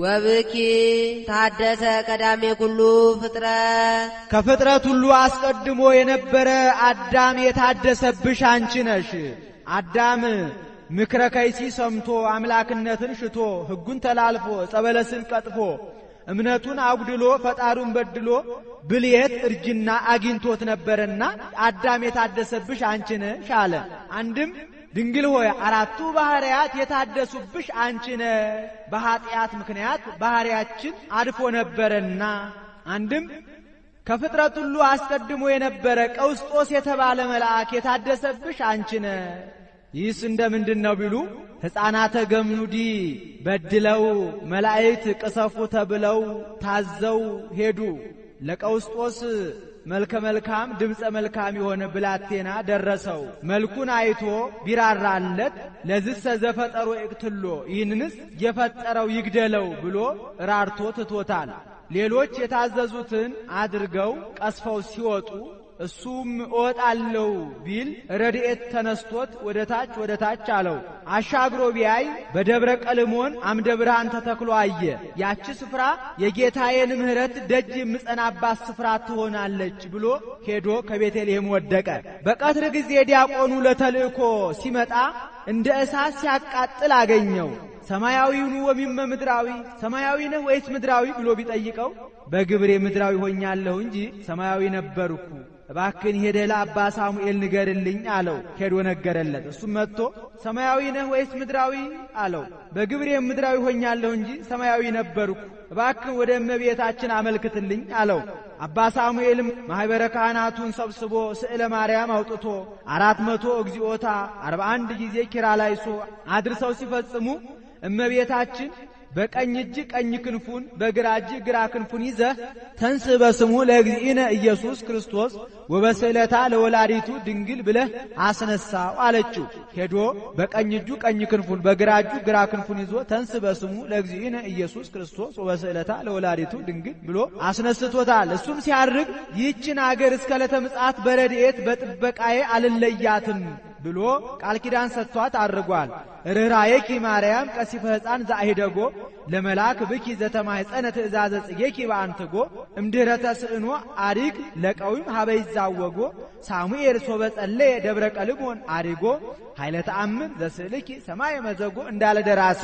ወብኪ ታደሰ ቀዳሜ ኩሉ ፍጥረት ከፍጥረት ሁሉ አስቀድሞ የነበረ አዳም የታደሰብሽ አንቺ ነሽ። አዳም ምክረ ከይሲ ሰምቶ አምላክነትን ሽቶ ሕጉን ተላልፎ ጸበለስን ቀጥፎ እምነቱን አጉድሎ ፈጣሩን በድሎ ብልየት እርጅና አግኝቶት ነበርና አዳም የታደሰብሽ አንቺ ነሽ አለ። አንድም ድንግል ሆይ አራቱ ባህሪያት የታደሱብሽ አንቺ ነሽ፣ በኃጢአት ምክንያት ባህሪያችን አድፎ ነበርና። አንድም ከፍጥረት ሁሉ አስቀድሞ የነበረ ቀውስጦስ የተባለ መልአክ የታደሰብሽ አንቺ ነሽ። ይህስ እንደምንድነው ቢሉ ሕፃናተ ገምኑዲ በድለው መላእክት ቅሰፉ ተብለው ታዘው ሄዱ። ለቀውስጦስ መልከ መልካም ድምፀ መልካም የሆነ ብላቴና ደረሰው። መልኩን አይቶ ቢራራለት ለዝሰ ዘፈጠሮ ይቅትሎ ይህንንስ የፈጠረው ይግደለው ብሎ ራርቶ ትቶታል። ሌሎች የታዘዙትን አድርገው ቀስፈው ሲወጡ እሱም እወጣለሁ ቢል ረድኤት ተነስቶት ወደ ታች አለው። አሻግሮ ቢያይ በደብረ ቀልሞን አምደ ብርሃን ተተክሎ አየ። ያቺ ስፍራ የጌታዬን ምሕረት ደጅ የምጸናባት ስፍራ ትሆናለች ብሎ ሄዶ ከቤተልሔም ወደቀ። በቀትር ጊዜ ዲያቆኑ ለተልእኮ ሲመጣ እንደ እሳት ሲያቃጥል አገኘው። ሰማያዊውን ወሚመ ምድራዊ ሰማያዊ ነህ ወይስ ምድራዊ ብሎ ቢጠይቀው በግብሬ ምድራዊ ሆኛለሁ እንጂ ሰማያዊ ነበርኩ፣ እባክን ሄደህ ለአባ ሳሙኤል ንገርልኝ አለው። ሄዶ ነገረለት። እሱም መጥቶ ሰማያዊ ነህ ወይስ ምድራዊ አለው። በግብሬ ምድራዊ ሆኛለሁ እንጂ ሰማያዊ ነበርኩ፣ እባክን ወደ እመቤታችን አመልክትልኝ አለው። አባ ሳሙኤልም ማኅበረ ካህናቱን ሰብስቦ ስዕለ ማርያም አውጥቶ 400 እግዚኦታ 41 ጊዜ ኪርያላይሶ አድርሰው ሲፈጽሙ እመቤታችን በቀኝ እጅ ቀኝ ክንፉን በግራ እጅ ግራ ክንፉን ይዘህ ተንስ በስሙ ለእግዚእነ ኢየሱስ ክርስቶስ ወበስዕለታ ለወላዲቱ ድንግል ብለህ አስነሳው አለችው። ሄዶ በቀኝ እጁ ቀኝ ክንፉን በግራ እጁ ግራ ክንፉን ይዞ ተንስ በስሙ ለእግዚእነ ኢየሱስ ክርስቶስ ወበስዕለታ ለወላዲቱ ድንግል ብሎ አስነስቶታል። እሱም ሲያርግ ይህችን አገር እስከ ዕለተ ምጽአት በረድኤት በጥበቃዬ አልለያትም ብሎ ቃል ኪዳን ሰጥቷት አርጓል። ርኅራኄኪ ማርያም ቀሲፈ ሕፃን ዘአሂደጎ ለመልአክ ብኪ ዘተማሕፀነ ትእዛዘ ጽጌኪ በአንትጎ እምድኅረ ተስዕኖ አሪግ ለቀዊም ሀበ ይዛወጎ ሳሙኤል ሶበ ጸለየ ደብረ ቀልሞን አሪጎ ኃይለ ተአምር ዘስዕልኪ ሰማየ መዘጎ እንዳለ ደራሲ